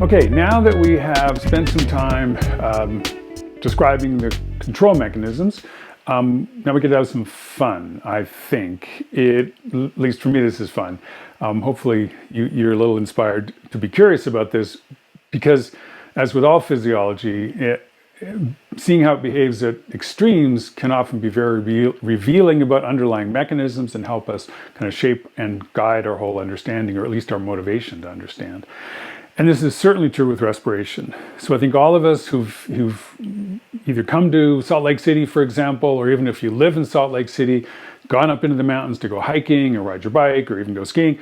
Okay, now that we have spent some time describing the control mechanisms, now we could have some fun, I think. At least for me, this is fun. Hopefully you're a little inspired to be curious about this, because as with all physiology, seeing how it behaves at extremes can often be very revealing about underlying mechanisms and help us kind of shape and guide our whole understanding, or at least our motivation to understand. And this is certainly true with respiration. So I think all of us who've either come to Salt Lake City, for example, or even if you live in Salt Lake City, gone up into the mountains to go hiking or ride your bike or even go skiing,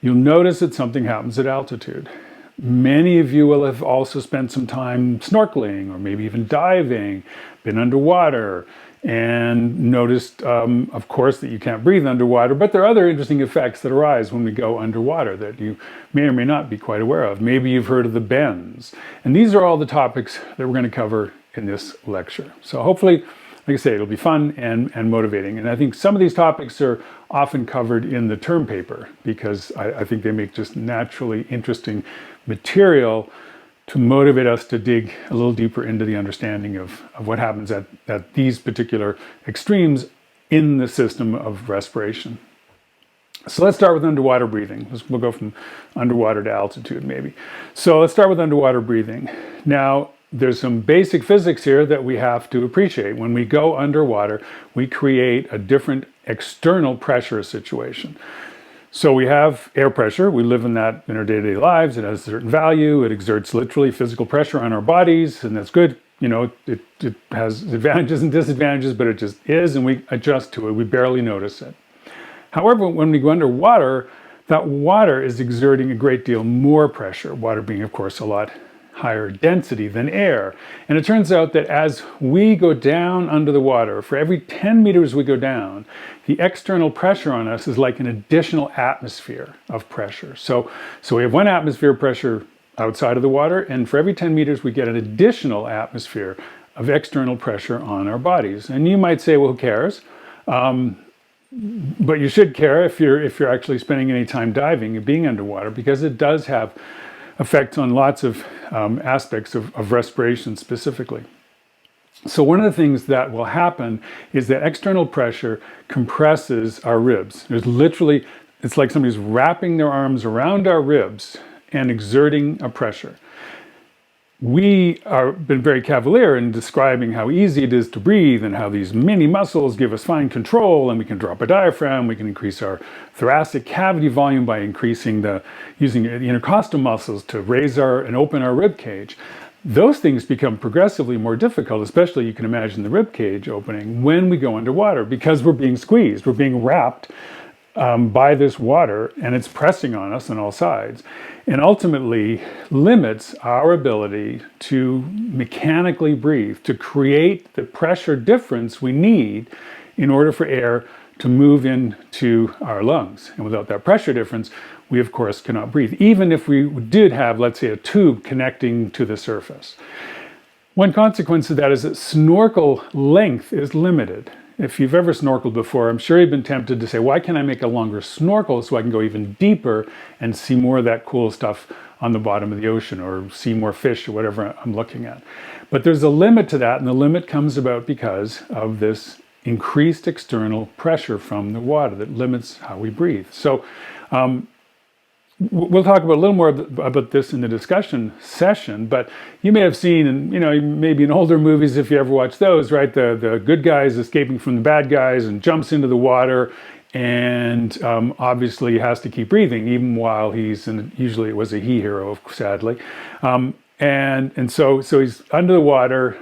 you'll notice that something happens at altitude. Many of you will have also spent some time snorkeling or maybe even diving, been underwater, and noticed, of course, that you can't breathe underwater, but there are other interesting effects that arise when we go underwater that you may or may not be quite aware of. Maybe you've heard of the bends. And these are all the topics that we're going to cover in this lecture. So hopefully, like I say, it'll be fun and motivating. And I think some of these topics are often covered in the term paper because I think they make just naturally interesting material to motivate us to dig a little deeper into the understanding of what happens at these particular extremes in the system of respiration. So let's start with underwater breathing. We'll go from underwater to altitude maybe. So let's start with underwater breathing. Now, there's some basic physics here that we have to appreciate. When we go underwater, we create a different external pressure situation. So we have air pressure. We live in that in our day-to-day lives. It has a certain value. It exerts literally physical pressure on our bodies, and that's good. You know, it has advantages and disadvantages, but it just is, and we adjust to it. We barely notice it. However, when we go underwater, that water is exerting a great deal more pressure, water being, of course, a lot higher density than air. And it turns out that as we go down under the water, for every 10 meters we go down, the external pressure on us is like an additional atmosphere of pressure. So we have one atmosphere of pressure outside of the water, and for every 10 meters we get an additional atmosphere of external pressure on our bodies. And you might say, well, who cares? But you should care if you're actually spending any time diving and being underwater, because it does have effects on lots of aspects of respiration specifically. So one of the things that will happen is that external pressure compresses our ribs. It's like somebody's wrapping their arms around our ribs and exerting a pressure. We have been very cavalier in describing how easy it is to breathe and how these mini muscles give us fine control, and we can drop a diaphragm, we can increase our thoracic cavity volume by using the intercostal muscles to raise and open our rib cage. Those things become progressively more difficult, especially you can imagine the rib cage opening when we go underwater, because we're being squeezed, we're being wrapped by this water, and it's pressing on us on all sides, and ultimately limits our ability to mechanically breathe, to create the pressure difference we need in order for air to move into our lungs. And without that pressure difference, we of course cannot breathe, even if we did have, let's say, a tube connecting to the surface. One consequence of that is that snorkel length is limited. If you've ever snorkeled before, I'm sure you've been tempted to say, why can't I make a longer snorkel so I can go even deeper and see more of that cool stuff on the bottom of the ocean, or see more fish, or whatever I'm looking at. But there's a limit to that, and the limit comes about because of this increased external pressure from the water that limits how we breathe. So we'll talk about a little more about this in the discussion session, but you may have seen, and maybe in older movies, if you ever watch those, right, the good guys escaping from the bad guys and jumps into the water, and obviously has to keep breathing even while he's in, usually it was a he hero, sadly, and so he's under the water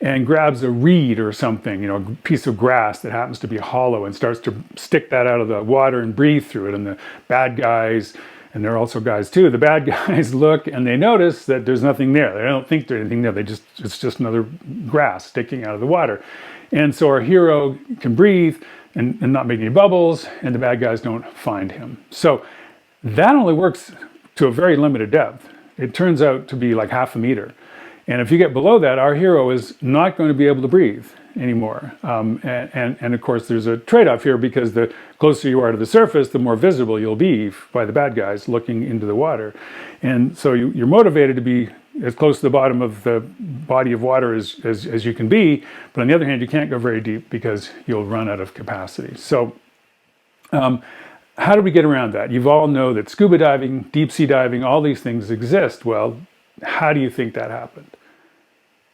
and grabs a reed or something, a piece of grass that happens to be hollow, and starts to stick that out of the water and breathe through it. And the bad guys, and there are also guys too, the bad guys look and they notice that there's nothing there. They don't think there's anything there. It's just another grass sticking out of the water. And so our hero can breathe and not make any bubbles, and the bad guys don't find him. So that only works to a very limited depth. It turns out to be like half a meter. And if you get below that, our hero is not going to be able to breathe. anymore. And of course, there's a trade-off here because the closer you are to the surface, the more visible you'll be by the bad guys looking into the water. And so you're motivated to be as close to the bottom of the body of water as you can be. But on the other hand, you can't go very deep because you'll run out of capacity. So how do we get around that? You all know that scuba diving, deep sea diving, all these things exist. Well, how do you think that happened?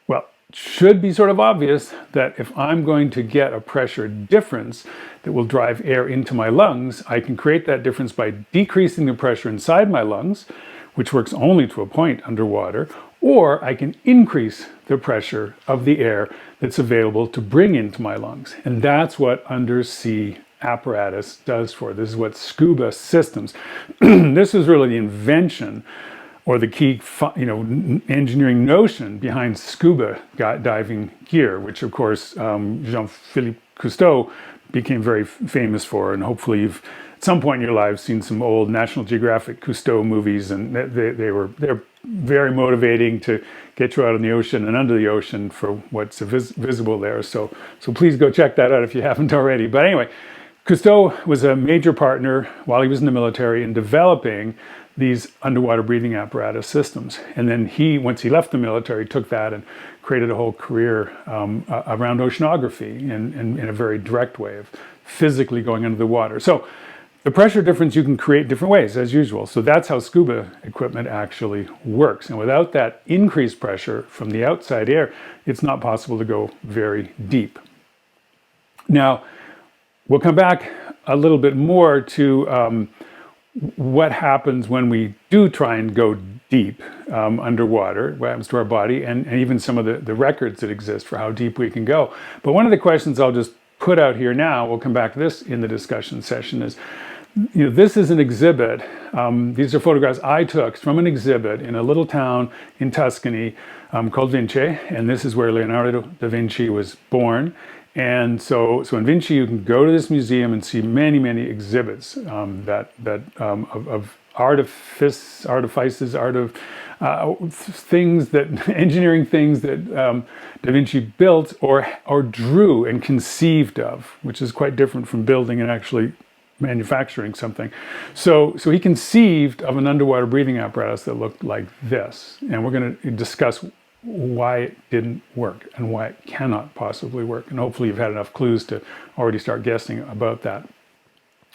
Well, it should be sort of obvious that if I'm going to get a pressure difference that will drive air into my lungs, I can create that difference by decreasing the pressure inside my lungs, which works only to a point underwater, or I can increase the pressure of the air that's available to bring into my lungs. And that's what undersea apparatus does for. This is what scuba systems. This is really the invention or the key, engineering notion behind scuba diving gear, which of course Jean-Philippe Cousteau became very famous for, and hopefully you've at some point in your lives seen some old National Geographic Cousteau movies, and they're very motivating to get you out in the ocean and under the ocean for what's visible there. So please go check that out if you haven't already. But anyway, Cousteau was a major partner while he was in the military in developing these underwater breathing apparatus systems. And then once he left the military, took that and created a whole career around oceanography in a very direct way of physically going under the water. So the pressure difference you can create different ways, as usual. So that's how scuba equipment actually works. And without that increased pressure from the outside air, it's not possible to go very deep. Now, we'll come back a little bit more to what happens when we do try and go deep underwater, what happens to our body, and even some of the records that exist for how deep we can go. But one of the questions I'll just put out here now, we'll come back to this in the discussion session, is, this is an exhibit. These are photographs I took from an exhibit in a little town in Tuscany called Vinci, and this is where Leonardo da Vinci was born. And so in Vinci, you can go to this museum and see many, many exhibits of artifices, things that engineering things that Da Vinci built or drew and conceived of, which is quite different from building and actually manufacturing something. So he conceived of an underwater breathing apparatus that looked like this, and we're going to discuss why it didn't work and why it cannot possibly work. And hopefully you've had enough clues to already start guessing about that.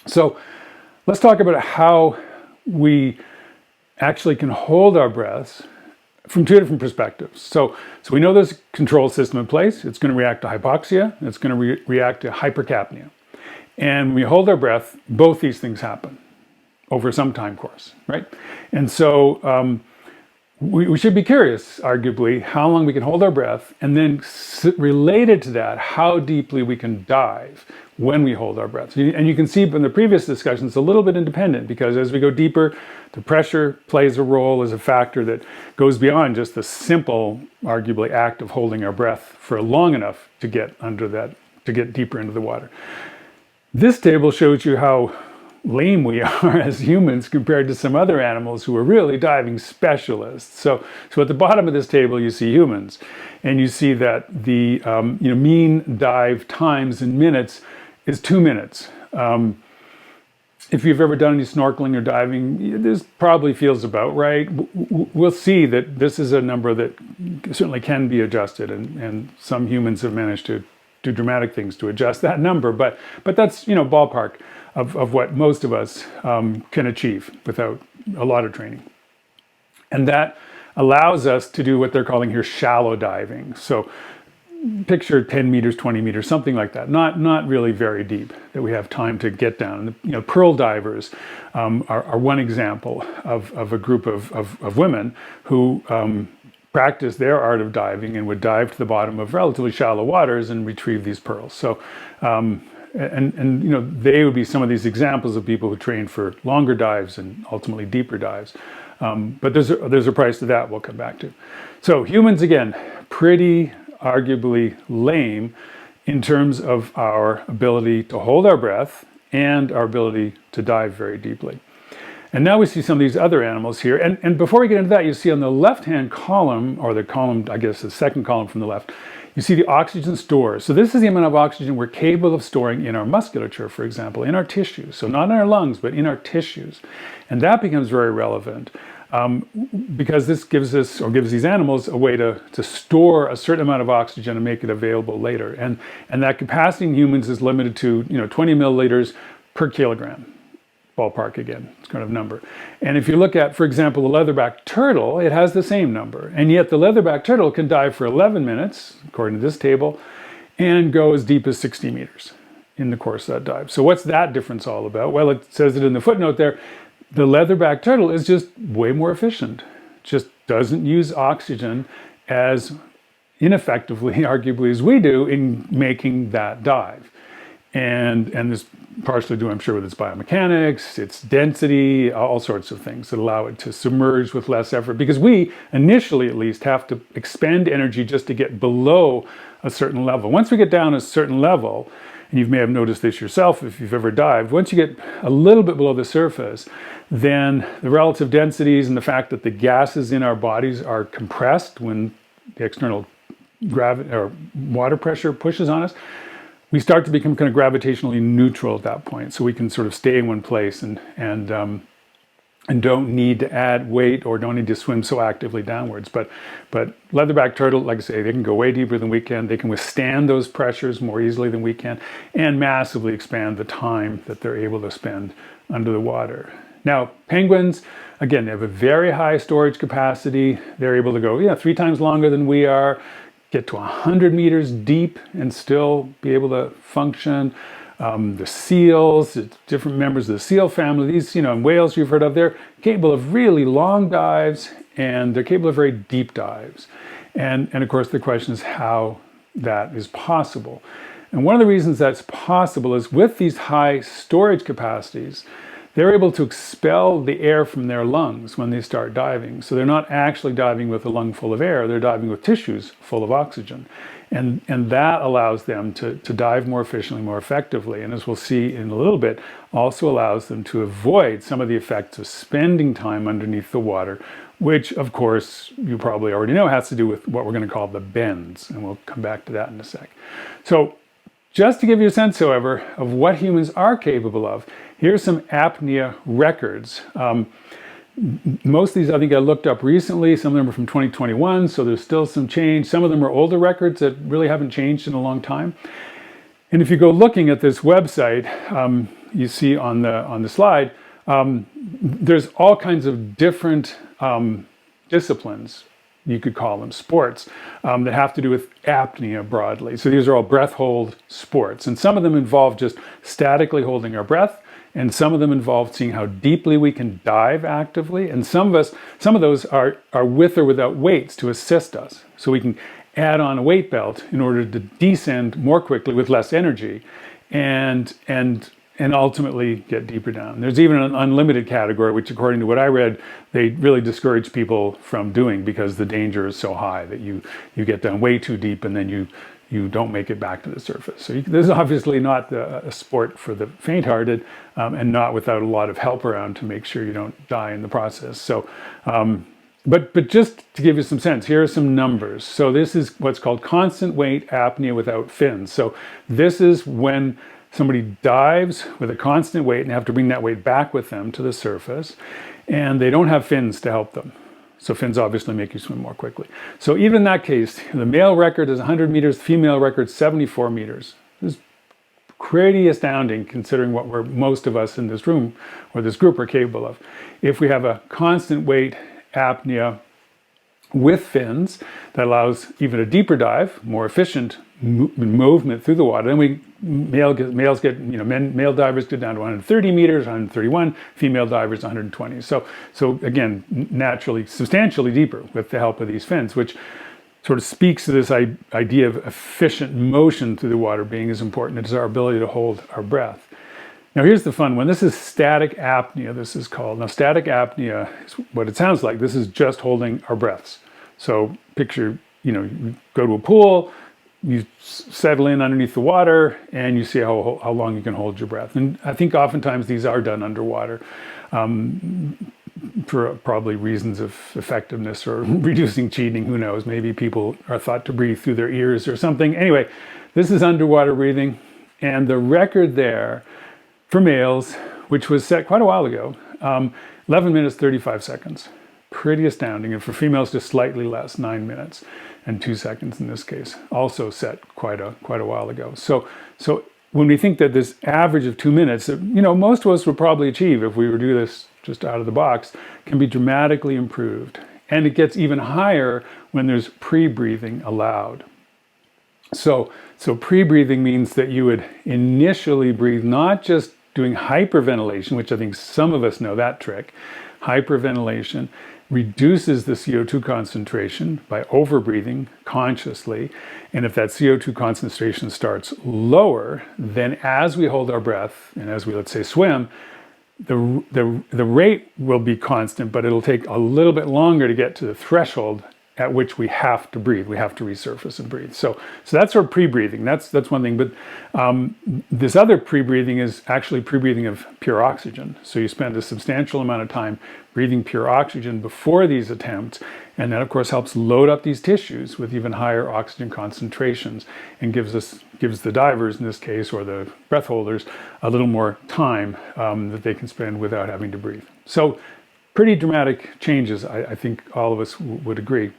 So let's talk about how we actually can hold our breaths from two different perspectives. So we know there's a control system in place. It's going to react to hypoxia. It's going to react to hypercapnia. And when we hold our breath, both these things happen over some time course, right? And so we should be curious, arguably, how long we can hold our breath, and then related to that, how deeply we can dive when we hold our breath. And you can see from the previous discussion, it's a little bit independent, because as we go deeper, the pressure plays a role as a factor that goes beyond just the simple, arguably, act of holding our breath for long enough to get deeper into the water. This table shows you how lame we are as humans compared to some other animals who are really diving specialists. So at the bottom of this table, you see humans, and you see that the mean dive times in minutes is 2 minutes. If you've ever done any snorkeling or diving, this probably feels about right. We'll see that this is a number that certainly can be adjusted, and some humans have managed to do dramatic things to adjust that number, but that's ballpark of what most of us can achieve without a lot of training. And that allows us to do what they're calling here shallow diving. So picture 10 meters, 20 meters, something like that. Not really very deep, that we have time to get down. And pearl divers are one example of a group of women who practice their art of diving and would dive to the bottom of relatively shallow waters and retrieve these pearls. So, they would be some of these examples of people who train for longer dives and ultimately deeper dives. But there's a price to that we'll come back to. So humans, again, pretty arguably lame in terms of our ability to hold our breath and our ability to dive very deeply. And now we see some of these other animals here. And before we get into that, you see on the left-hand column, or the column, I guess the second column from the left, You see the oxygen stores. So this is the amount of oxygen we're capable of storing in our musculature, for example, in our tissues. So not in our lungs, but in our tissues. And that becomes very relevant because this gives us, or gives these animals, a way to store a certain amount of oxygen and make it available later. And that capacity in humans is limited to 20 milliliters per kilogram. Ballpark again, it's kind of number. And if you look at, for example, the leatherback turtle, it has the same number. And yet the leatherback turtle can dive for 11 minutes, according to this table, and go as deep as 60 meters in the course of that dive. So what's that difference all about? Well, it says it in the footnote there. The leatherback turtle is just way more efficient. Just doesn't use oxygen as ineffectively, arguably, as we do in making that dive. And this partially due, I'm sure, with its biomechanics, its density, all sorts of things that allow it to submerge with less effort. Because we, initially at least, have to expend energy just to get below a certain level. Once we get down a certain level, and you may have noticed this yourself if you've ever dived, once you get a little bit below the surface, then the relative densities and the fact that the gases in our bodies are compressed when the external gravity or water pressure pushes on us, we start to become kind of gravitationally neutral at that point. So we can sort of stay in one place and don't need to add weight or don't need to swim so actively downwards. But leatherback turtle, like I say, they can go way deeper than we can. They can withstand those pressures more easily than we can and massively expand the time that they're able to spend under the water. Now, penguins, again, they have a very high storage capacity. They're able to go 3 times longer than we are, get to 100 meters deep and still be able to function. The seals, different members of the seal family, these, whales you've heard of, they're capable of really long dives and they're capable of very deep dives. And of course, the question is how that is possible. And one of the reasons that's possible is with these high storage capacities, they're able to expel the air from their lungs when they start diving. So they're not actually diving with a lung full of air, they're diving with tissues full of oxygen. And that allows them to dive more efficiently, more effectively. And as we'll see in a little bit, also allows them to avoid some of the effects of spending time underneath the water, which of course you probably already know has to do with what we're going to call the bends. And we'll come back to that in a sec. So just to give you a sense, however, of what humans are capable of, here's some apnea records. Most of these I think I looked up recently. Some of them are from 2021, so there's still some change. Some of them are older records that really haven't changed in a long time. And if you go looking at this website, you see on the slide, there's all kinds of different disciplines, you could call them sports, that have to do with apnea broadly. So these are all breath hold sports. And some of them involve just statically holding our breath. And some of them involve seeing how deeply we can dive actively. And some of those are with or without weights to assist us. So we can add on a weight belt in order to descend more quickly with less energy and ultimately get deeper down. There's even an unlimited category, which according to what I read, they really discourage people from doing because the danger is so high that you get down way too deep and then you don't make it back to the surface. So this is obviously not a sport for the faint-hearted and not without a lot of help around to make sure you don't die in the process. So, but just to give you some sense, here are some numbers. So this is what's called constant weight apnea without fins. So this is when somebody dives with a constant weight and have to bring that weight back with them to the surface, and they don't have fins to help them. So fins obviously make you swim more quickly. So even in that case, the male record is 100 meters, female record 74 meters. This is pretty astounding considering what most of us in this room or this group are capable of. If we have a constant weight apnea with fins that allows even a deeper dive, more efficient movement through the water, then male divers get down to 130 meters, 131, female divers 120. So again, naturally, substantially deeper with the help of these fins, which sort of speaks to this idea of efficient motion through the water being as important as our ability to hold our breath. Now here's the fun one. This is static apnea, this is called. Now static apnea is what it sounds like. This is just holding our breaths. So picture, you go to a pool, you settle in underneath the water and you see how long you can hold your breath. And I think oftentimes these are done underwater. for probably reasons of effectiveness or reducing cheating, who knows, maybe people are thought to breathe through their ears or something. Anyway, this is underwater breathing, and the record there for males, which was set quite a while ago, 11 minutes 35 seconds. Pretty astounding. And for females, just slightly less, 9 minutes and 2 seconds in this case, also set quite a while ago. So when we think that this average of 2 minutes, most of us would probably achieve if we were to do this just out of the box, can be dramatically improved. And it gets even higher when there's pre-breathing allowed. So pre-breathing means that you would initially breathe, not just doing hyperventilation, which I think some of us know that trick. Hyperventilation reduces the CO2 concentration by overbreathing consciously. And if that CO2 concentration starts lower, then as we hold our breath and as we, let's say, swim, the rate will be constant, but it'll take a little bit longer to get to the threshold at which we have to breathe. We have to resurface and breathe. So that's our pre-breathing. That's one thing. But this other pre-breathing is actually pre-breathing of pure oxygen. So you spend a substantial amount of time breathing pure oxygen before these attempts. And that, of course, helps load up these tissues with even higher oxygen concentrations and gives the divers, in this case, or the breath holders, a little more time that they can spend without having to breathe. So pretty dramatic changes, I think all of us would agree.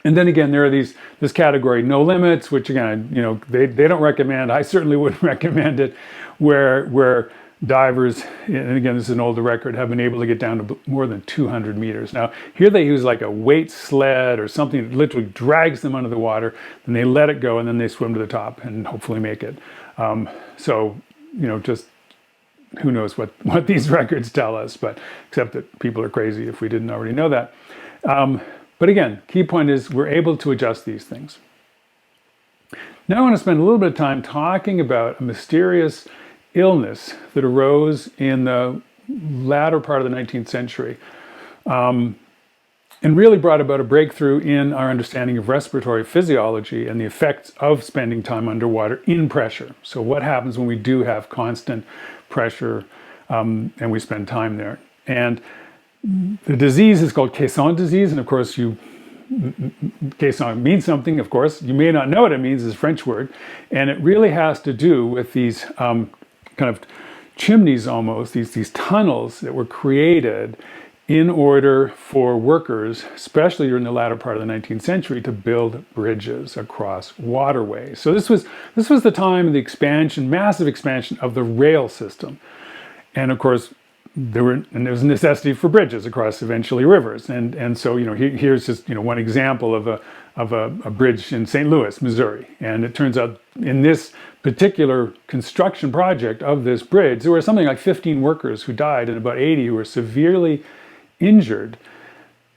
And then again, there are this category, no limits, which again, they don't recommend. I certainly wouldn't recommend it, where divers, and again, this is an older record, have been able to get down to more than 200 meters. Now, here they use like a weight sled or something that literally drags them under the water, then they let it go, and then they swim to the top and hopefully make it. Just who knows what these records tell us, but except that people are crazy if we didn't already know that. But again, key point is we're able to adjust these things. Now I want to spend a little bit of time talking about a mysterious illness that arose in the latter part of the 19th century and really brought about a breakthrough in our understanding of respiratory physiology and the effects of spending time underwater in pressure. So what happens when we do have constant pressure and we spend time there? And the disease is called caisson disease, and of course caisson means something, of course. You may not know what it means, it's a French word, and it really has to do with these kind of chimneys almost, these tunnels that were created in order for workers, especially during the latter part of the 19th century, to build bridges across waterways. So this was the time of the expansion, massive expansion of the rail system. And of course, there was a necessity for bridges across eventually rivers. And so, here's just, one example of a bridge in St. Louis, Missouri. And it turns out in this particular construction project of this bridge, there were something like 15 workers who died and about 80 who were severely injured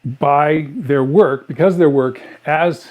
by their work, because of their work as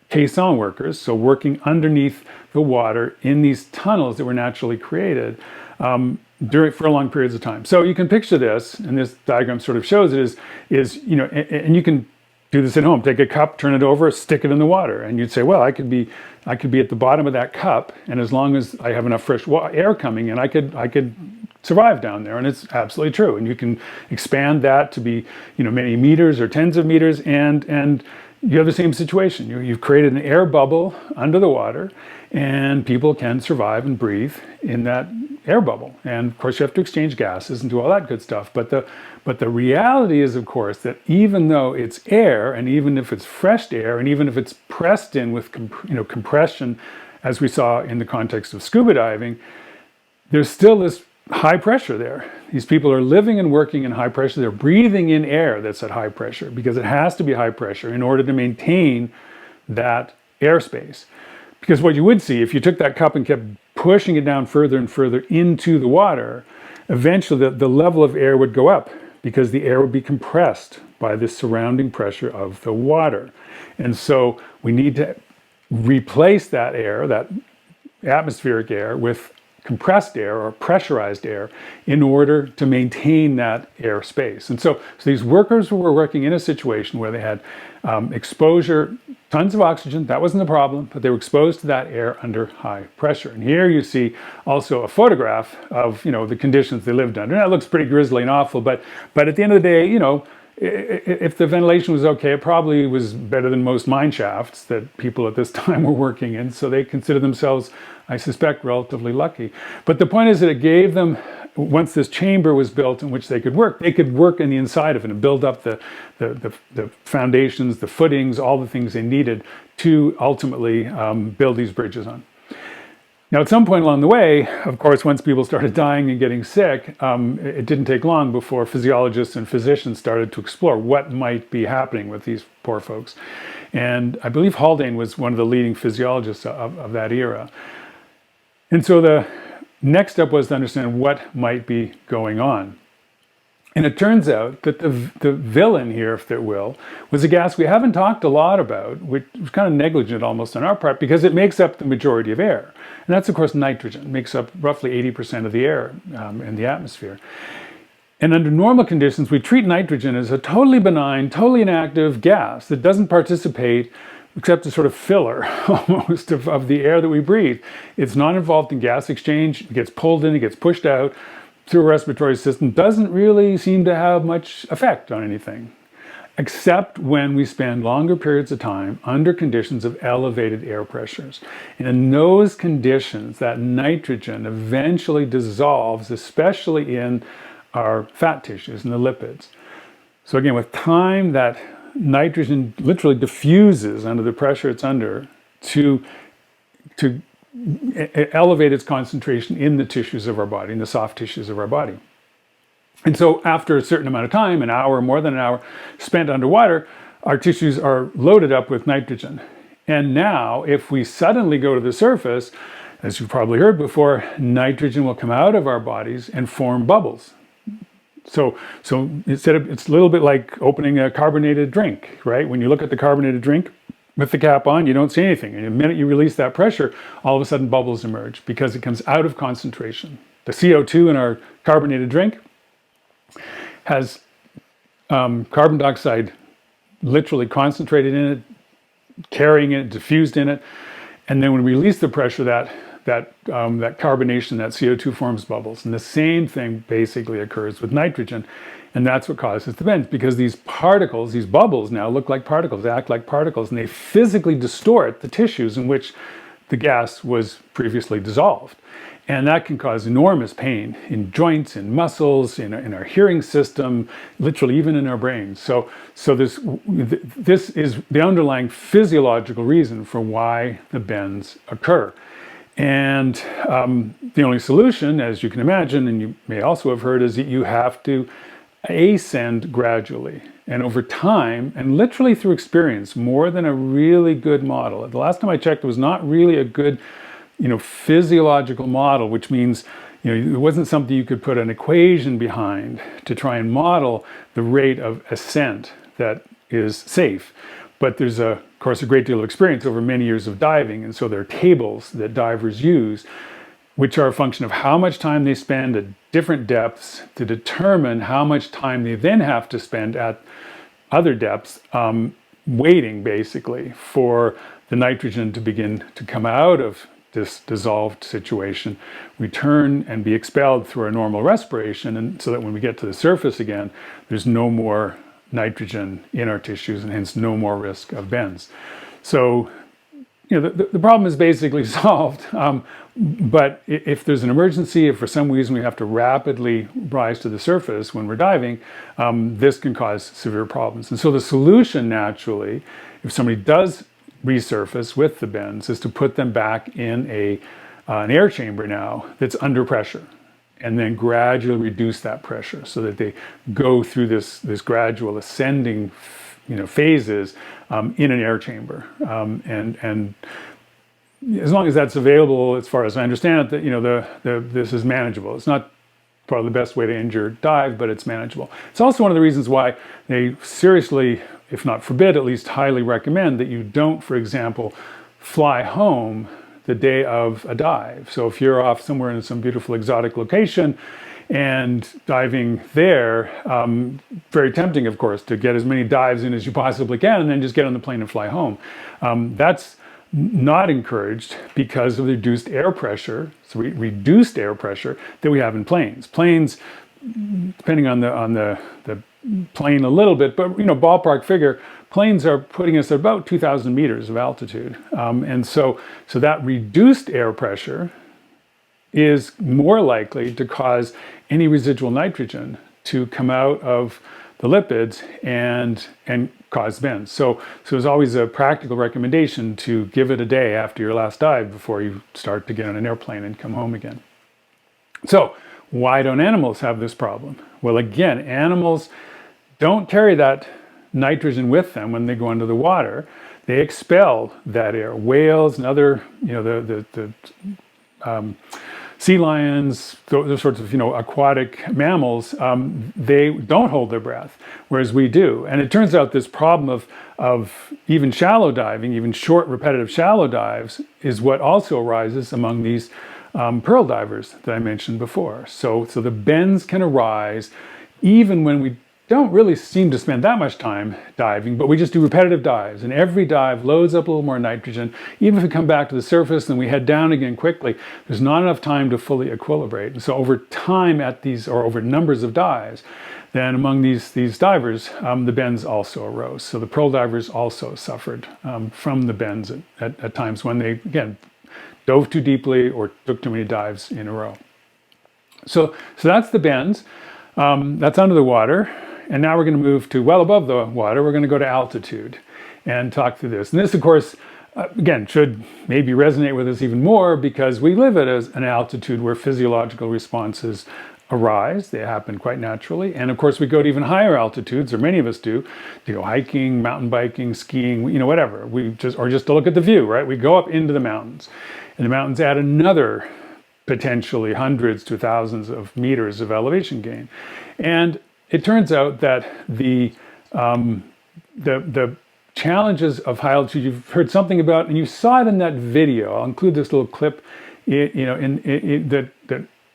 caisson workers, so working underneath the water in these tunnels that were naturally created for long periods of time. So you can picture this, and this diagram sort of shows it, and you can do this at home. Take a cup, turn it over, stick it in the water, and you'd say, well, I could be at the bottom of that cup, and as long as I have enough fresh air coming in, I could survive down there. And it's absolutely true. And you can expand that to be, many meters or tens of meters, and you have the same situation. You've created an air bubble under the water, and people can survive and breathe in that air bubble. And of course, you have to exchange gases and do all that good stuff. But the reality is, of course, that even though it's air, and even if it's fresh air, and even if it's pressed in with compression, as we saw in the context of scuba diving, there's still this high pressure there. These people are living and working in high pressure. They're breathing in air that's at high pressure, because it has to be high pressure in order to maintain that airspace. Because what you would see, if you took that cup and kept pushing it down further and further into the water, eventually the level of air would go up, because the air would be compressed by the surrounding pressure of the water. And so we need to replace that air, that atmospheric air, with compressed air or pressurized air in order to maintain that air space. And so these workers were working in a situation where they had exposure, tons of oxygen, that wasn't the problem, but they were exposed to that air under high pressure. And here you see also a photograph of, the conditions they lived under. And that looks pretty grisly and awful, but at the end of the day, if the ventilation was okay, it probably was better than most mine shafts that people at this time were working in. So they consider themselves, I suspect, relatively lucky. But the point is that it gave them, once this chamber was built in which they could work in the inside of it and build up the foundations, the footings, all the things they needed to ultimately build these bridges on. Now, at some point along the way, of course, once people started dying and getting sick, it didn't take long before physiologists and physicians started to explore what might be happening with these poor folks. And I believe Haldane was one of the leading physiologists of that era. And so the next step was to understand what might be going on. And it turns out that the villain here, if you will, was a gas we haven't talked a lot about, which was kind of negligent almost on our part, because it makes up the majority of air. And that's, of course, nitrogen. It makes up roughly 80% of the air in the atmosphere. And under normal conditions, we treat nitrogen as a totally benign, totally inactive gas that doesn't participate except a sort of filler almost of the air that we breathe. It's not involved in gas exchange. It gets pulled in, it gets pushed out through a respiratory system, doesn't really seem to have much effect on anything, except when we spend longer periods of time under conditions of elevated air pressures. And in those conditions, that nitrogen eventually dissolves, especially in our fat tissues and the lipids. So again, with time, that nitrogen literally diffuses under the pressure it's under to elevate its concentration in the tissues of our body, in the soft tissues of our body. And so after a certain amount of time, an hour, more than an hour, spent underwater, our tissues are loaded up with nitrogen. And now, if we suddenly go to the surface, as you've probably heard before, nitrogen will come out of our bodies and form bubbles. So instead of, it's a little bit like opening a carbonated drink, right? When you look at the carbonated drink, with the cap on, you don't see anything. And the minute you release that pressure, all of a sudden bubbles emerge because it comes out of concentration. The CO2 in our carbonated drink has carbon dioxide literally concentrated in it, carrying it, diffused in it. And then when we release the pressure, that carbonation, that CO2 forms bubbles. And the same thing basically occurs with nitrogen. And that's what causes the bends, because these particles, these bubbles now look like particles, they act like particles, and they physically distort the tissues in which the gas was previously dissolved. And that can cause enormous pain in joints, in muscles, in our hearing system, literally even in our brains. So this is the underlying physiological reason for why the bends occur. And the only solution, as you can imagine, and you may also have heard, is that you have to ascend gradually and over time, and literally through experience, more than a really good model. The last time I checked, it was not really a good, physiological model, which means, it wasn't something you could put an equation behind to try and model the rate of ascent that is safe. But there's, of course, a great deal of experience over many years of diving, and so there are tables that divers use, which are a function of how much time they spend at different depths to determine how much time they then have to spend at other depths, waiting basically for the nitrogen to begin to come out of this dissolved situation, return and be expelled through our normal respiration, and so that when we get to the surface again, there's no more nitrogen in our tissues and hence no more risk of bends. So the problem is basically solved, but if there's an emergency, if for some reason we have to rapidly rise to the surface when we're diving, this can cause severe problems. And so the solution, naturally, if somebody does resurface with the bends, is to put them back in an air chamber now that's under pressure, and then gradually reduce that pressure so that they go through this gradual ascending phases in an air chamber, and as long as that's available, as far as I understand it, this is manageable. It's not probably the best way to injure dive, but it's manageable. It's also one of the reasons why they seriously, if not forbid, at least highly recommend that you don't, for example, fly home the day of a dive. So if you're off somewhere in some beautiful exotic location and diving there, very tempting, of course, to get as many dives in as you possibly can and then just get on the plane and fly home. That's not encouraged because of the reduced air pressure, so reduced air pressure that we have in planes. Planes, depending on the plane a little bit, but ballpark figure, planes are putting us at about 2,000 meters of altitude, and so that reduced air pressure is more likely to cause any residual nitrogen to come out of the lipids and cause bends. So there's always a practical recommendation to give it a day after your last dive before you start to get on an airplane and come home again. So why don't animals have this problem? Well, again, animals don't carry that nitrogen with them when they go into the water. They expel that air. Whales and other, the sea lions, those sorts of aquatic mammals, they don't hold their breath, whereas we do. And it turns out this problem of even shallow diving, even short repetitive shallow dives, is what also arises among these pearl divers that I mentioned before. So the bends can arise even when we don't really seem to spend that much time diving, but we just do repetitive dives, and every dive loads up a little more nitrogen. Even if we come back to the surface and we head down again quickly, there's not enough time to fully equilibrate. And so over time over numbers of dives, then among these divers, the bends also arose. So the pearl divers also suffered from the bends at times when they, again, dove too deeply or took too many dives in a row. So that's the bends. That's under the water. And now we're going to move to well above the water. We're going to go to altitude and talk through this. And this, of course, again, should maybe resonate with us even more because we live at an altitude where physiological responses arise. They happen quite naturally. And of course, we go to even higher altitudes, or many of us do, to go hiking, mountain biking, skiing, whatever. Or just to look at the view, right? We go up into the mountains. And the mountains add another potentially hundreds to thousands of meters of elevation gain. And it turns out that the challenges of high altitude you've heard something about, and you saw it in that video. I'll include this little clip, that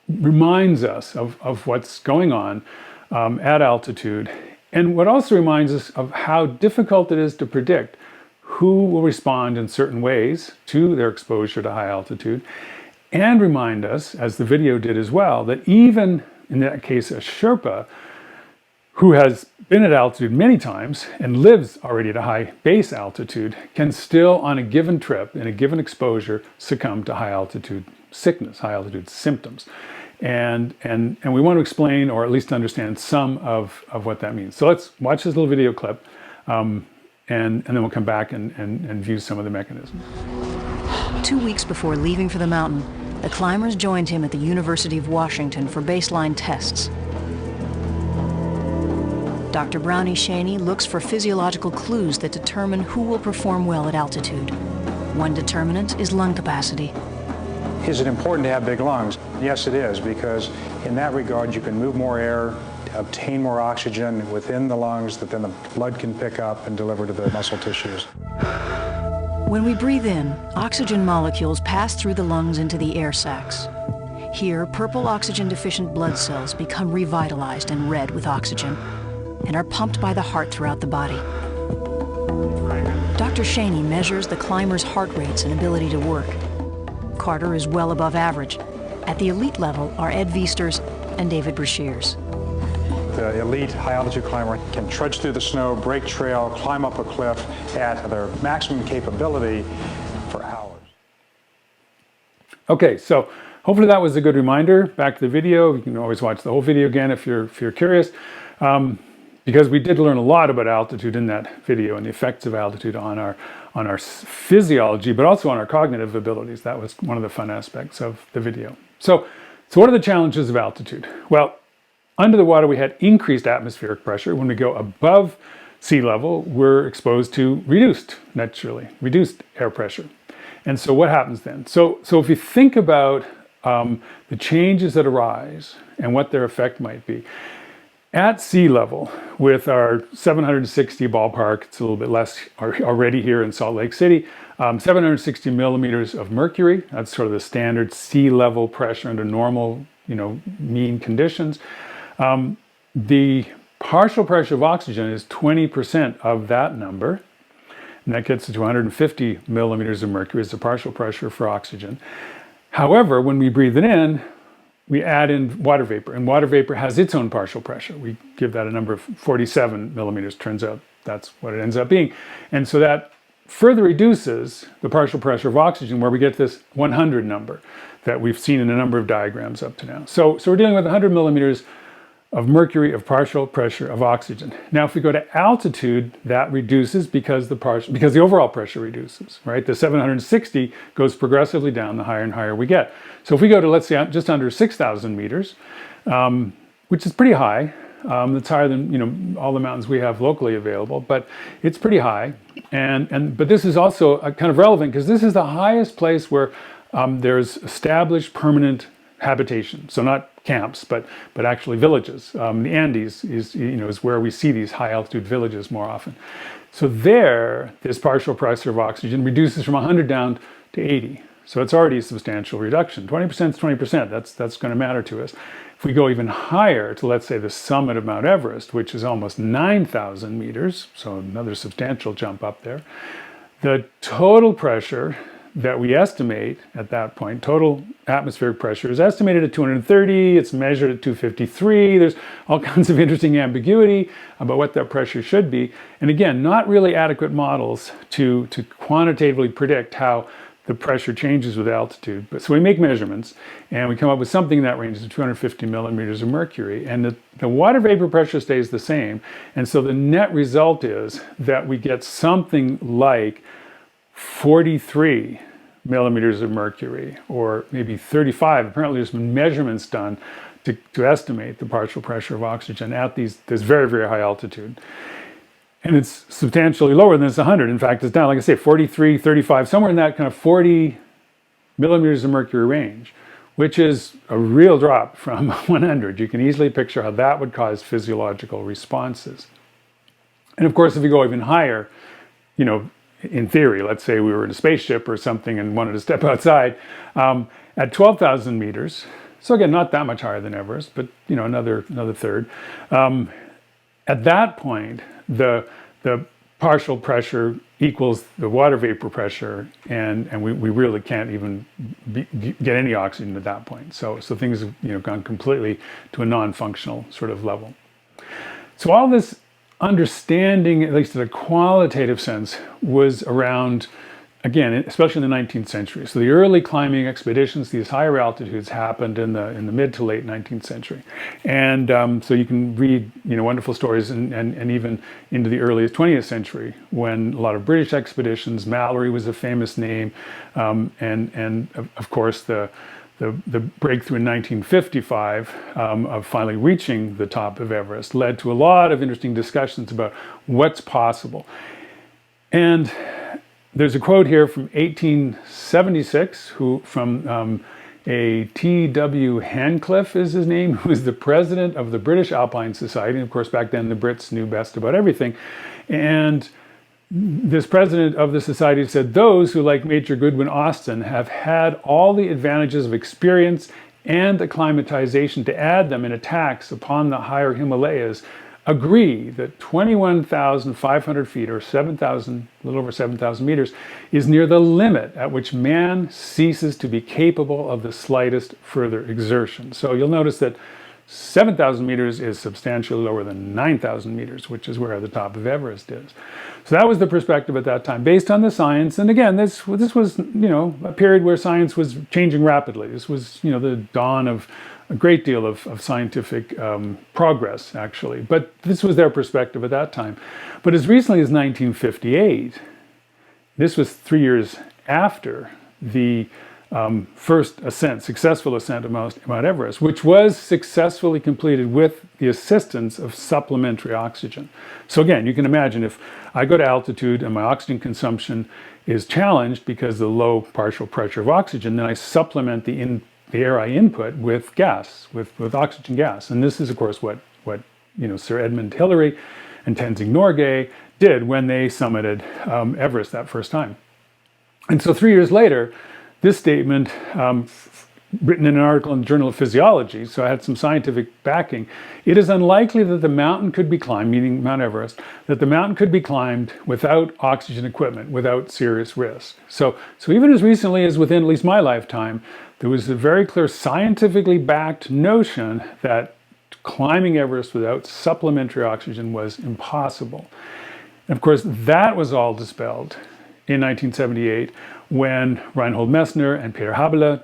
reminds us of what's going on at altitude, and what also reminds us of how difficult it is to predict who will respond in certain ways to their exposure to high altitude, and remind us, as the video did as well, that even in that case, a Sherpa who has been at altitude many times and lives already at a high base altitude can still, on a given trip, in a given exposure, succumb to high altitude sickness, high altitude symptoms. And we want to explain, or at least understand, some of what that means. So let's watch this little video clip, and then we'll come back and view some of the mechanisms. 2 weeks before leaving for the mountain, the climbers joined him at the University of Washington for baseline tests. Dr. Brownie Shaney looks for physiological clues that determine who will perform well at altitude. One determinant is lung capacity. Is it important to have big lungs? Yes, it is, because in that regard, you can move more air, obtain more oxygen within the lungs that then the blood can pick up and deliver to the muscle tissues. When we breathe in, oxygen molecules pass through the lungs into the air sacs. Here, purple oxygen-deficient blood cells become revitalized and red with oxygen, and are pumped by the heart throughout the body. Dr. Shaney measures the climbers' heart rates and ability to work. Carter is well above average. At the elite level are Ed Viesters and David Brashears. The elite high-altitude climber can trudge through the snow, break trail, climb up a cliff at their maximum capability for hours. Okay, so hopefully that was a good reminder. Back to the video. You can always watch the whole video again if you're curious. Because we did learn a lot about altitude in that video and the effects of altitude on our physiology, but also on our cognitive abilities. That was one of the fun aspects of the video. So what are the challenges of altitude? Well, under the water we had increased atmospheric pressure. When we go above sea level, we're exposed to reduced air pressure. And so what happens then? So if you think about the changes that arise and what their effect might be, at sea level, with our 760 ballpark, it's a little bit less already here in Salt Lake City, 760 millimeters of mercury. That's sort of the standard sea level pressure under normal, mean conditions. The partial pressure of oxygen is 20% of that number. And that gets to 150 millimeters of mercury as the partial pressure for oxygen. However, when we breathe it in, we add in water vapor, and water vapor has its own partial pressure. We give that a number of 47 millimeters. Turns out that's what it ends up being. And so that further reduces the partial pressure of oxygen, where we get this 100 number that we've seen in a number of diagrams up to now. So we're dealing with 100 millimeters of mercury of partial pressure of oxygen. Now, if we go to altitude, that reduces because the overall pressure reduces, right? The 760 goes progressively down the higher and higher we get. So if we go to, let's say, just under 6,000 meters, which is pretty high, it's higher than all the mountains we have locally available, but it's pretty high. But this is also kind of relevant because this is the highest place where there's established permanent habitation. So not camps, but actually villages. The Andes is where we see these high altitude villages more often. So there, this partial pressure of oxygen reduces from 100 down to 80. So it's already a substantial reduction. 20% is 20%. That's going to matter to us. If we go even higher to, let's say, the summit of Mount Everest, which is almost 9,000 meters, so another substantial jump up there, the total pressure that we estimate at that point, total atmospheric pressure, is estimated at 230, it's measured at 253, there's all kinds of interesting ambiguity about what that pressure should be. And again, not really adequate models to quantitatively predict how the pressure changes with altitude. But so we make measurements and we come up with something in that range of 250 millimeters of mercury, and the water vapor pressure stays the same. And so the net result is that we get something like 43 millimeters of mercury, or maybe 35. Apparently there's been measurements done to estimate the partial pressure of oxygen at this very, very high altitude. And it's substantially lower than this 100. In fact, it's down, like I say, 43, 35, somewhere in that kind of 40 millimeters of mercury range, which is a real drop from 100. You can easily picture how that would cause physiological responses. And of course, if you go even higher, in theory, let's say we were in a spaceship or something and wanted to step outside, at 12,000 meters, so again, not that much higher than Everest, but another third. At that point, the partial pressure equals the water vapor pressure, and we really can't even get any oxygen at that point. So things have gone completely to a non-functional sort of level. So all this understanding, at least in a qualitative sense, was around, again, especially in the 19th century. So the early climbing expeditions, these higher altitudes, happened in the mid to late 19th century. And so you can read wonderful stories and even into the earliest 20th century, when a lot of British expeditions, Mallory was a famous name, and of course the breakthrough in 1955 of finally reaching the top of Everest led to a lot of interesting discussions about what's possible. And there's a quote here from 1876 from a T.W. Handcliffe is his name, who was the president of the British Alpine Society. And of course, back then the Brits knew best about everything. And this president of the society said, "Those who, like Major Goodwin Austen, have had all the advantages of experience and acclimatization to add them in attacks upon the higher Himalayas, agree that 21,500 feet, or 7,000, a little over 7,000 meters, is near the limit at which man ceases to be capable of the slightest further exertion." So you'll notice that 7,000 meters is substantially lower than 9,000 meters, which is where the top of Everest is. So that was the perspective at that time, based on the science. And again, this was, a period where science was changing rapidly. This was, the dawn of a great deal of scientific progress, actually. But this was their perspective at that time. But as recently as 1958, this was 3 years after the first successful ascent of Mount Everest, which was successfully completed with the assistance of supplementary oxygen. So again, you can imagine if I go to altitude and my oxygen consumption is challenged because of the low partial pressure of oxygen, then I supplement the air I input with gas, with oxygen gas. And this is, of course, what Sir Edmund Hillary and Tenzing Norgay did when they summited Everest that first time. And so 3 years later, this statement, written in an article in the Journal of Physiology, so I had some scientific backing, it is unlikely that the mountain could be climbed, meaning Mount Everest, that the mountain could be climbed without oxygen equipment, without serious risk. So even as recently as within at least my lifetime, there was a very clear scientifically backed notion that climbing Everest without supplementary oxygen was impossible. And of course, that was all dispelled in 1978 when Reinhold Messner and Peter Haberle,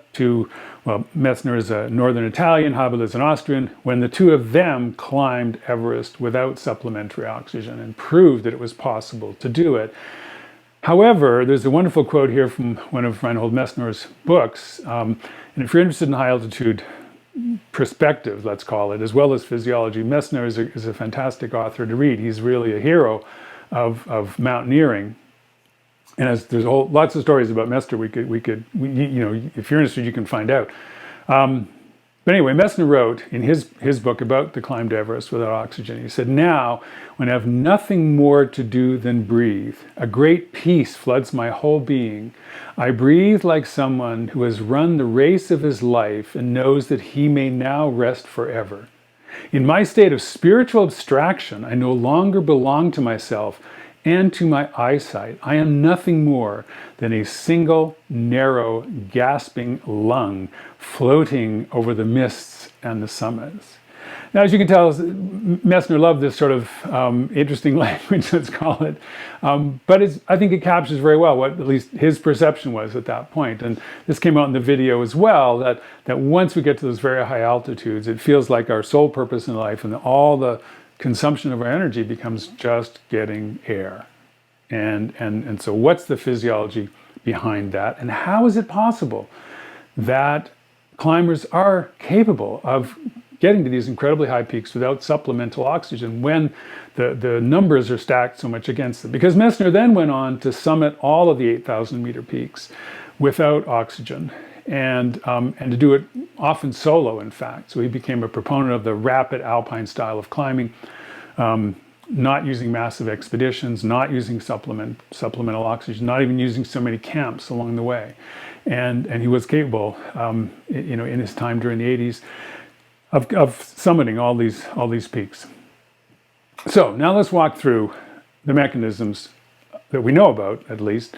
Messner is a northern Italian, Haberle is an Austrian, when the two of them climbed Everest without supplementary oxygen and proved that it was possible to do it. However, there's a wonderful quote here from one of Reinhold Messner's books, and if you're interested in high altitude perspective, let's call it, as well as physiology, Messner is a fantastic author to read. He's really a hero of mountaineering. And as there's lots of stories about Messner, if you're interested, you can find out. But anyway, Messner wrote in his book about the climb to Everest without oxygen, he said, "Now, when I have nothing more to do than breathe, a great peace floods my whole being. I breathe like someone who has run the race of his life and knows that he may now rest forever. In my state of spiritual abstraction, I no longer belong to myself and to my eyesight. I am nothing more than a single, narrow, gasping lung floating over the mists and the summits." Now, as you can tell, Messner loved this sort of interesting language, let's call it. But I think it captures very well what at least his perception was at that point. And this came out in the video as well, that once we get to those very high altitudes, it feels like our sole purpose in life and all the consumption of our energy becomes just getting air. And so what's the physiology behind that? And how is it possible that climbers are capable of getting to these incredibly high peaks without supplemental oxygen when the numbers are stacked so much against them? Because Messner then went on to summit all of the 8,000 meter peaks without oxygen. And to do it often solo, in fact. So he became a proponent of the rapid alpine style of climbing, not using massive expeditions, not using supplemental oxygen, not even using so many camps along the way. And he was capable, in his time during the 80s, of summiting all these peaks. So now let's walk through the mechanisms that we know about, at least.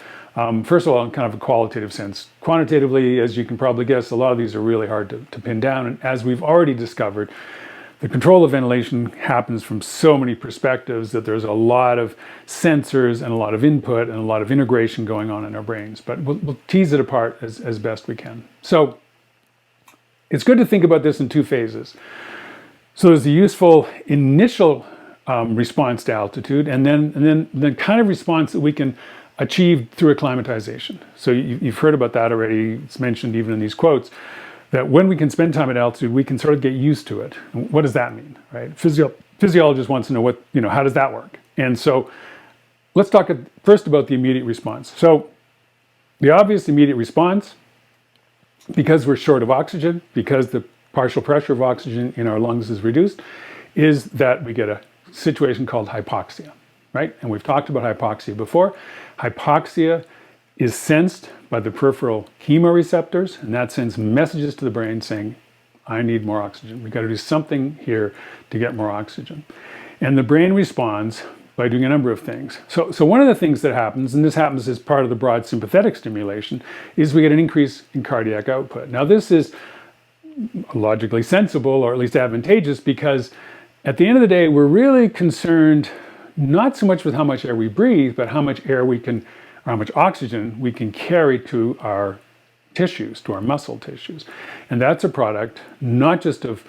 First of all, in kind of a qualitative sense. Quantitatively, as you can probably guess, a lot of these are really hard to pin down. And as we've already discovered, the control of ventilation happens from so many perspectives that there's a lot of sensors and a lot of input and a lot of integration going on in our brains. But we'll tease it apart as best we can. So it's good to think about this in two phases. So there's the useful initial response to altitude, and then the kind of response that we can achieve through acclimatization. So you've heard about that already. It's mentioned even in these quotes, that when we can spend time at altitude, we can sort of get used to it. And what does that mean, right? Physiologists wants to know how does that work? And so let's talk first about the immediate response. So the obvious immediate response, because we're short of oxygen, because the partial pressure of oxygen in our lungs is reduced, is that we get a situation called hypoxia, right? And we've talked about hypoxia before. Hypoxia is sensed by the peripheral chemoreceptors, and that sends messages to the brain saying, I need more oxygen. We've got to do something here to get more oxygen. And the brain responds by doing a number of things. So one of the things that happens, and this happens as part of the broad sympathetic stimulation, is we get an increase in cardiac output. Now this is logically sensible, or at least advantageous, because at the end of the day, we're really concerned not so much with how much air we breathe, but how much how much oxygen we can carry to our tissues, to our muscle tissues. And that's a product not just of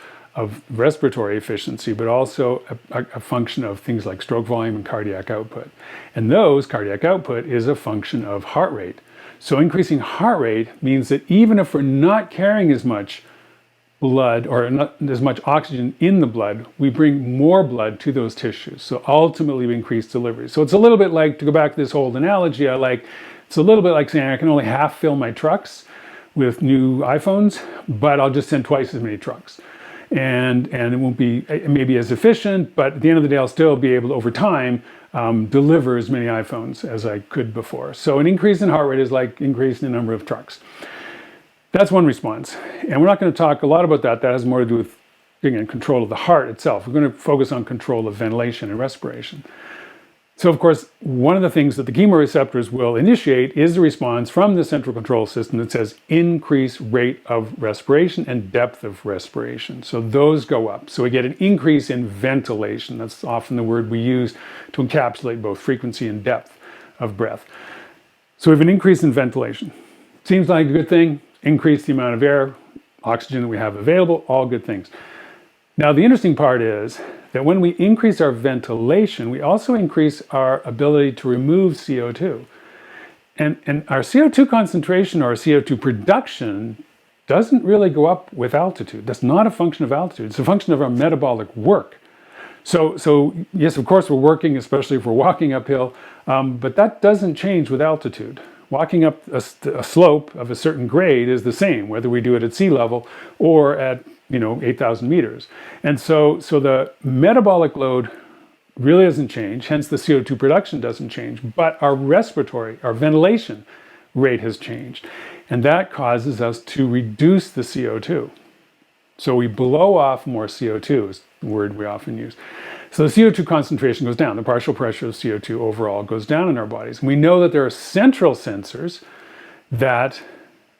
respiratory efficiency, but also a function of things like stroke volume and cardiac output. And cardiac output is a function of heart rate. So increasing heart rate means that even if we're not carrying as much blood or not as much oxygen in the blood, we bring more blood to those tissues. So ultimately we increase delivery. So it's a little bit like, to go back to this old analogy it's a little bit like saying I can only half fill my trucks with new iPhones, but I'll just send twice as many trucks. And it won't be maybe as efficient, but at the end of the day, I'll still be able to, over time, deliver as many iPhones as I could before. So an increase in heart rate is like increasing the number of trucks. That's one response. And we're not going to talk a lot about that. That has more to do with, again, control of the heart itself. We're going to focus on control of ventilation and respiration. So, of course, one of the things that the chemoreceptors will initiate is a response from the central control system that says increase rate of respiration and depth of respiration. So those go up. So we get an increase in ventilation. That's often the word we use to encapsulate both frequency and depth of breath. So we have an increase in ventilation. Seems like a good thing. Increase the amount of air, oxygen that we have available, all good things. Now, the interesting part is that when we increase our ventilation, we also increase our ability to remove CO2. And our CO2 concentration or our CO2 production doesn't really go up with altitude. That's not a function of altitude. It's a function of our metabolic work. So yes, of course, we're working, especially if we're walking uphill, but that doesn't change with altitude. Walking up a slope of a certain grade is the same, whether we do it at sea level or at 8,000 meters. And so the metabolic load really doesn't change, hence the CO2 production doesn't change, but our ventilation rate has changed. And that causes us to reduce the CO2. So we blow off more CO2 is the word we often use. So the CO2 concentration goes down. The partial pressure of CO2 overall goes down in our bodies. And we know that there are central sensors that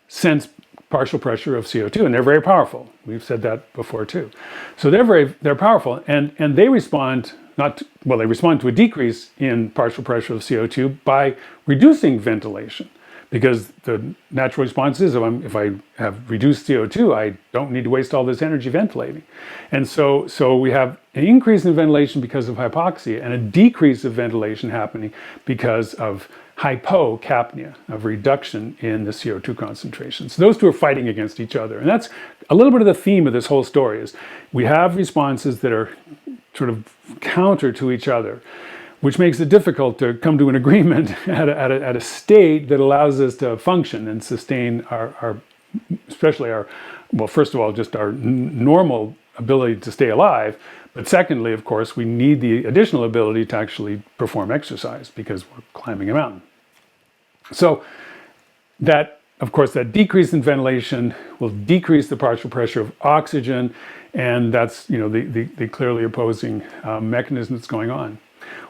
sense partial pressure of CO2, and they're very powerful. We've said that before too. So they're powerful, and they respond they respond to a decrease in partial pressure of CO2 by reducing ventilation, because the natural response is if I have reduced CO2, I don't need to waste all this energy ventilating. And so we have an increase in ventilation because of hypoxia and a decrease of ventilation happening because of hypocapnia, of reduction in the CO2 concentration. So those two are fighting against each other. And that's a little bit of the theme of this whole story is we have responses that are sort of counter to each other, which makes it difficult to come to an agreement at a state that allows us to function and sustain especially first of all, just our normal ability to stay alive. But secondly, of course, we need the additional ability to actually perform exercise because we're climbing a mountain. So that, of course, that decrease in ventilation will decrease the partial pressure of oxygen, and that's the clearly opposing mechanism that's going on.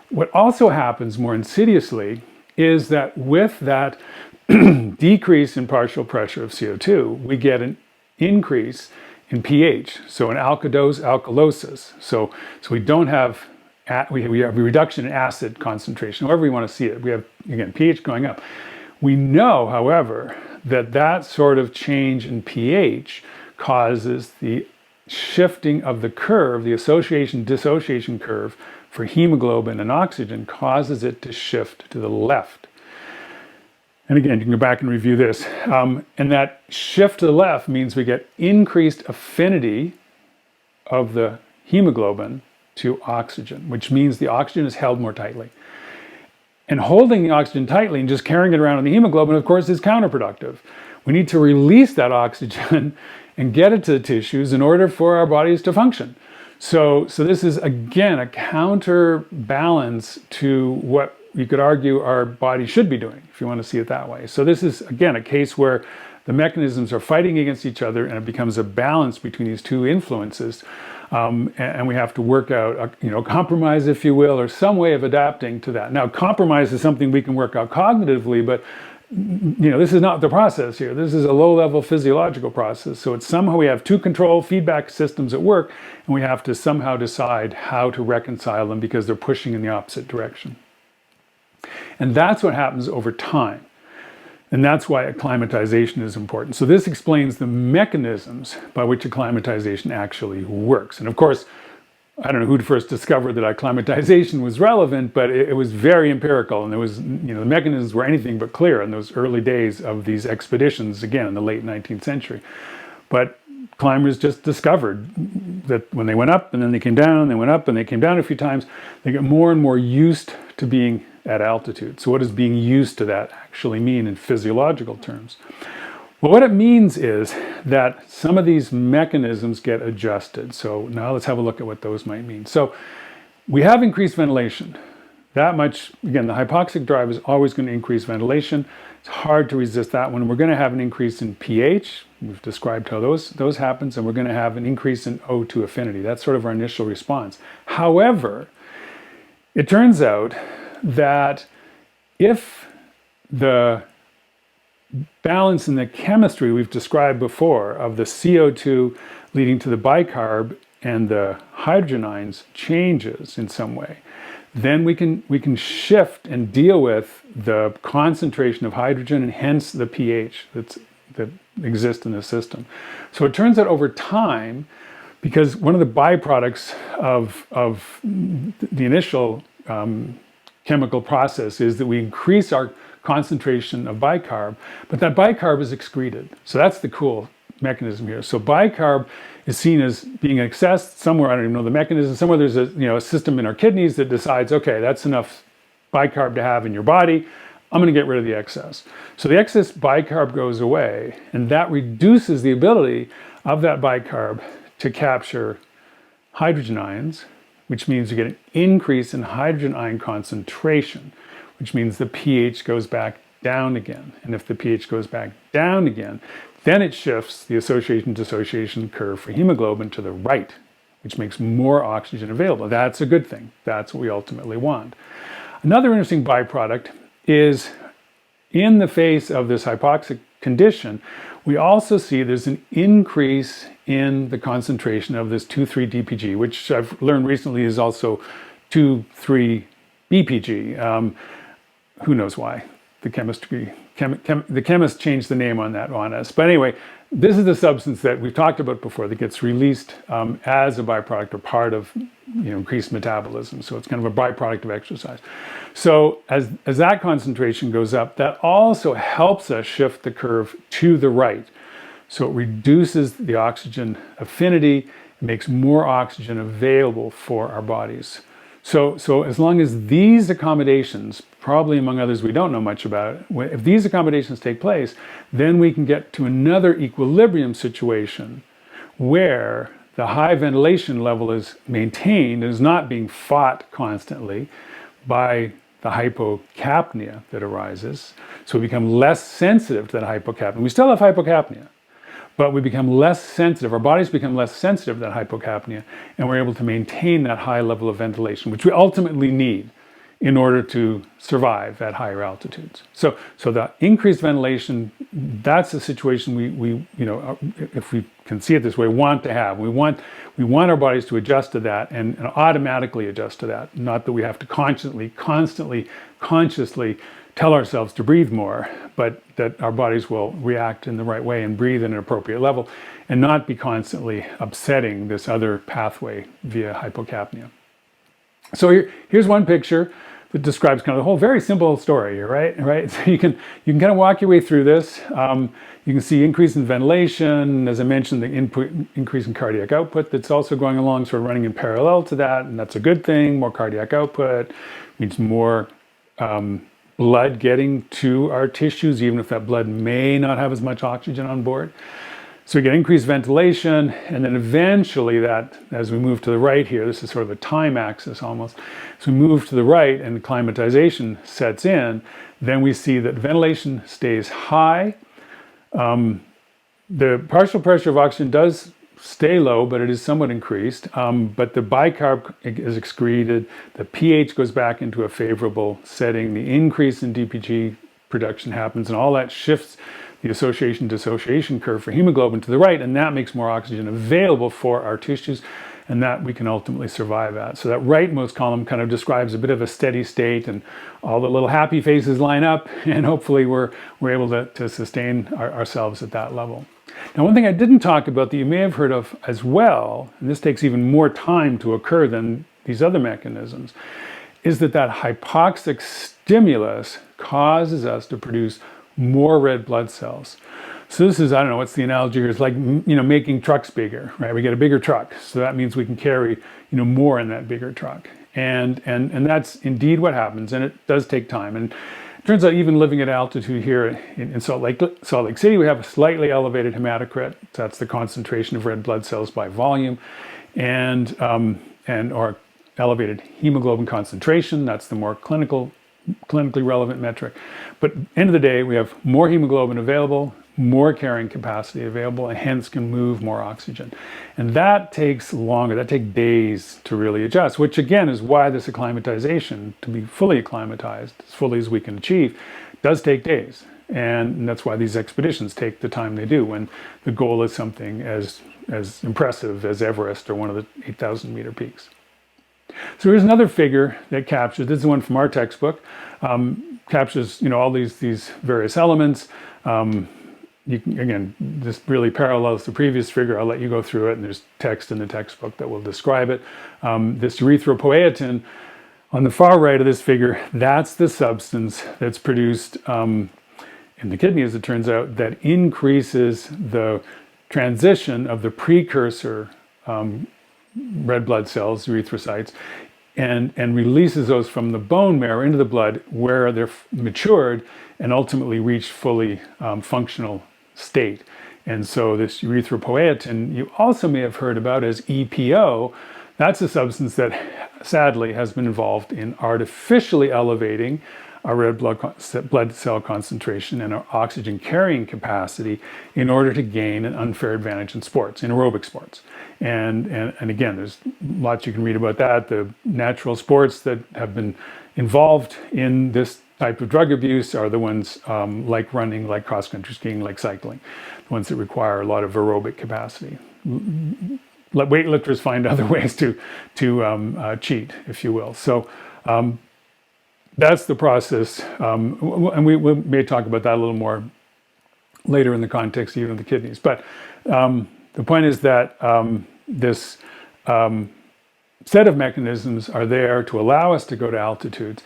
What also happens more insidiously is that with that decrease in partial pressure of CO2, we get an increase in pH, so an alkalosis. So we don't have, we have a reduction in acid concentration, however you want to see it. We have, again, pH going up. We know, however, that sort of change in pH causes the shifting of the curve, the association-dissociation curve for hemoglobin and oxygen, causes it to shift to the left. And again, you can go back and review this. And that shift to the left means we get increased affinity of the hemoglobin to oxygen, which means the oxygen is held more tightly. And holding the oxygen tightly and just carrying it around in the hemoglobin, of course, is counterproductive. We need to release that oxygen and get it to the tissues in order for our bodies to function. So this is, again, a counterbalance to what you could argue our body should be doing, if you want to see it that way. So this is, again, a case where the mechanisms are fighting against each other and it becomes a balance between these two influences. And we have to work out, a compromise, if you will, or some way of adapting to that. Now, compromise is something we can work out cognitively, but this is not the process here. This is a low-level physiological process. So it's somehow we have two control feedback systems at work, and we have to somehow decide how to reconcile them because they're pushing in the opposite direction. And that's what happens over time. And that's why acclimatization is important. So this explains the mechanisms by which acclimatization actually works. And of course, I don't know who first discovered that acclimatization was relevant, but it was very empirical, and there was, the mechanisms were anything but clear in those early days of these expeditions, again, in the late 19th century. But climbers just discovered that when they went up and then they came down, they went up and they came down a few times, they got more and more used to being at altitude. So what does being used to that actually mean in physiological terms? Well, what it means is that some of these mechanisms get adjusted. So now let's have a look at what those might mean. So we have increased ventilation. that much, again, the hypoxic drive is always going to increase ventilation. It's hard to resist that one. We're going to have an increase in pH. We've described how those happens, and we're going to have an increase in O2 affinity. That's sort of our initial response. However, it turns out that if the balance in the chemistry we've described before of the CO2 leading to the bicarb and the hydrogen ions changes in some way, then we can shift and deal with the concentration of hydrogen and hence the pH that exists in the system. So it turns out over time, because one of the byproducts of the initial chemical process is that we increase our concentration of bicarb, but that bicarb is excreted. So that's the cool mechanism here. So bicarb is seen as being accessed somewhere, I don't even know the mechanism, somewhere there's a system in our kidneys that decides, okay, that's enough bicarb to have in your body, I'm going to get rid of the excess. So the excess bicarb goes away, and that reduces the ability of that bicarb to capture hydrogen ions, which means you get an increase in hydrogen ion concentration, which means the pH goes back down again. And if the pH goes back down again, then it shifts the association-dissociation curve for hemoglobin to the right, which makes more oxygen available. That's a good thing. That's what we ultimately want. Another interesting byproduct is in the face of this hypoxic condition, we also see there's an increase in the concentration of this 2,3-DPG, which I've learned recently is also 2,3-BPG. Who knows why? The chemist changed the name on that on us. But anyway, this is the substance that we've talked about before that gets released as a byproduct or part of increased metabolism. So it's kind of a byproduct of exercise. So as that concentration goes up, that also helps us shift the curve to the right. So it reduces the oxygen affinity, it makes more oxygen available for our bodies. So as long as these accommodations, probably among others we don't know much about, if these accommodations take place, then we can get to another equilibrium situation where the high ventilation level is maintained and is not being fought constantly by the hypocapnia that arises. So we become less sensitive to that hypocapnia. We still have hypocapnia, but we become less sensitive, our bodies become less sensitive to that hypocapnia, and we're able to maintain that high level of ventilation, which we ultimately need in order to survive at higher altitudes. So the increased ventilation, that's a situation we if we can see it this way, want to have. We want our bodies to adjust to that and automatically adjust to that. Not that we have to consciously tell ourselves to breathe more, but that our bodies will react in the right way and breathe at an appropriate level and not be constantly upsetting this other pathway via hypocapnia. So here's one picture that describes kind of the whole very simple story here, right? So you can kind of walk your way through this. You can see increase in ventilation, as I mentioned, the increase in cardiac output that's also going along, sort of running in parallel to that, and that's a good thing. More cardiac output means more blood getting to our tissues, even if that blood may not have as much oxygen on board. So we get increased ventilation, and then eventually that, as we move to the right here, this is sort of a time axis almost, as we move to the right and acclimatization sets in, then we see that ventilation stays high. The partial pressure of oxygen does stay low, but it is somewhat increased. But the bicarb is excreted, the pH goes back into a favorable setting, the increase in DPG production happens, and all that shifts the association-dissociation curve for hemoglobin to the right, and that makes more oxygen available for our tissues, and that we can ultimately survive at. So that rightmost column kind of describes a bit of a steady state, and all the little happy faces line up, and hopefully we're able to sustain ourselves at that level. Now, one thing I didn't talk about that you may have heard of as well, and this takes even more time to occur than these other mechanisms, is that hypoxic stimulus causes us to produce more red blood cells. So this is, I don't know, what's the analogy here? It's like, making trucks bigger, right? We get a bigger truck, so that means we can carry, more in that bigger truck. And that's indeed what happens, and it does take time. And it turns out even living at altitude here in Salt Lake City, we have a slightly elevated hematocrit. That's the concentration of red blood cells by volume, and our elevated hemoglobin concentration. That's the more clinically relevant metric. But end of the day, we have more hemoglobin available, more carrying capacity available, and hence can move more oxygen. And that takes longer, that takes days to really adjust, which again is why this acclimatization, to be fully acclimatized, as fully as we can achieve, does take days. And that's why these expeditions take the time they do when the goal is something as impressive as Everest or one of the 8,000 meter peaks. So here's another figure that captures, this is one from our textbook, captures all these various elements. You can, again, this really parallels the previous figure. I'll let you go through it, and there's text in the textbook that will describe it. This erythropoietin on the far right of this figure, that's the substance that's produced in the kidney, as it turns out, that increases the transition of the precursor red blood cells, erythrocytes, and releases those from the bone marrow into the blood where they're matured and ultimately reach fully functional state. And so this erythropoietin, you also may have heard about as EPO. That's a substance that sadly has been involved in artificially elevating our red blood cell concentration and our oxygen carrying capacity in order to gain an unfair advantage in sports, in aerobic sports. And again, there's lots you can read about that. The natural sports that have been involved in this type of drug abuse are the ones like running, like cross-country skiing, like cycling, the ones that require a lot of aerobic capacity. Let weightlifters find other ways to cheat, if you will. So that's the process, and we may talk about that a little more later in the context even of the kidneys. But the point is that this set of mechanisms are there to allow us to go to altitudes.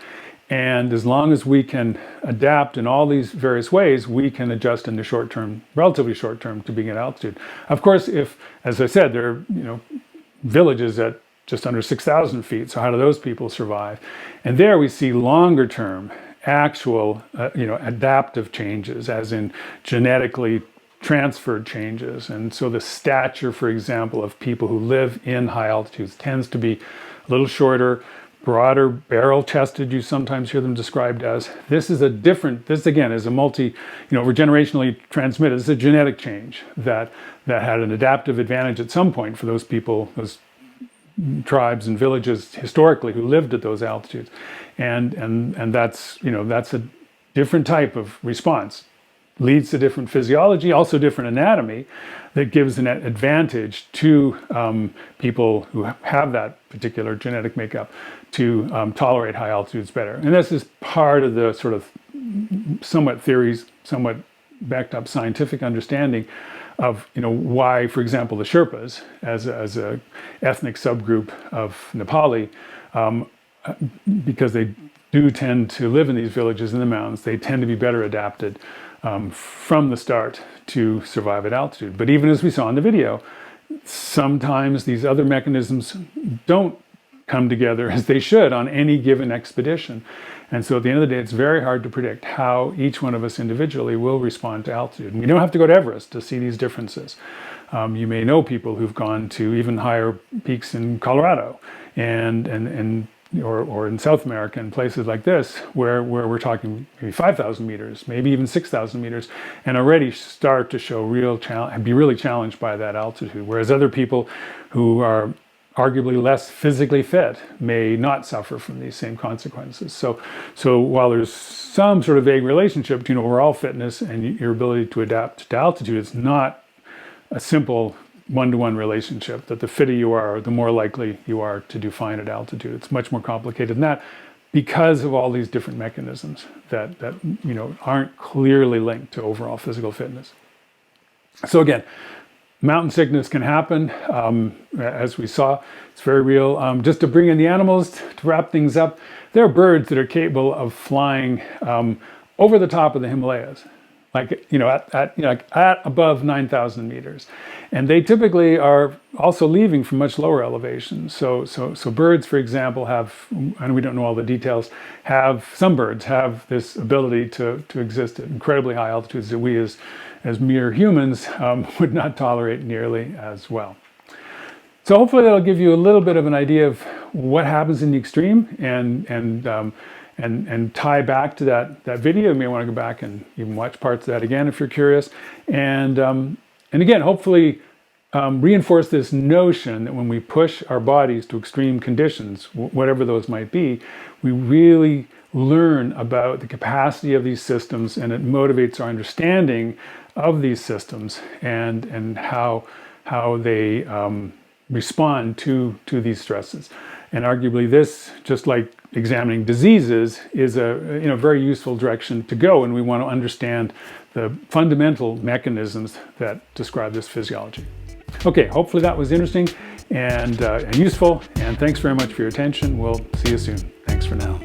And as long as we can adapt in all these various ways, we can adjust in the short term, relatively short term, to being at altitude. Of course, if, as I said, there are villages at just under 6,000 feet. So how do those people survive? And there we see longer term, actual, adaptive changes, as in genetically transferred changes. And so the stature, for example, of people who live in high altitudes tends to be a little shorter, broader, barrel-chested, you sometimes hear them described as. This again is a regenerationally transmitted. This is a genetic change that had an adaptive advantage at some point for those people, those tribes and villages historically who lived at those altitudes. And that's a different type of response. Leads to different physiology, also different anatomy, that gives an advantage to people who have that particular genetic makeup to tolerate high altitudes better. And this is part of the sort of somewhat backed up scientific understanding of why, for example, the Sherpas, as a ethnic subgroup of Nepali, because they do tend to live in these villages in the mountains, they tend to be better adapted from the start to survive at altitude. But even as we saw in the video, sometimes these other mechanisms don't come together as they should on any given expedition. And so at the end of the day, it's very hard to predict how each one of us individually will respond to altitude. And we don't have to go to Everest to see these differences. You may know people who've gone to even higher peaks in Colorado or in South America and places like this, where we're talking maybe 5,000 meters, maybe even 6,000 meters, and already start to show be really challenged by that altitude. Whereas other people who are arguably less physically fit may not suffer from these same consequences. So while there's some sort of vague relationship between overall fitness and your ability to adapt to altitude, it's not a simple one-to-one relationship that the fitter you are, the more likely you are to do fine at altitude. It's much more complicated than that because of all these different mechanisms that aren't clearly linked to overall physical fitness. So again, mountain sickness can happen, as we saw. It's very real. Just to bring in the animals, to wrap things up, there are birds that are capable of flying over the top of the Himalayas, at above 9,000 meters, and they typically are also leaving from much lower elevations. So birds, for example, and we don't know all the details, some birds have this ability to exist at incredibly high altitudes that we as mere humans would not tolerate nearly as well. So hopefully that'll give you a little bit of an idea of what happens in the extreme, and tie back to that video. You may want to go back and even watch parts of that again if you're curious. And again, hopefully reinforce this notion that when we push our bodies to extreme conditions, whatever those might be, we really learn about the capacity of these systems, and it motivates our understanding of these systems and how they respond to these stresses. And arguably this, just like examining diseases, is a very useful direction to go, and we want to understand the fundamental mechanisms that describe this physiology. Okay, hopefully that was interesting and useful, and thanks very much for your attention. We'll see you soon. Thanks for now.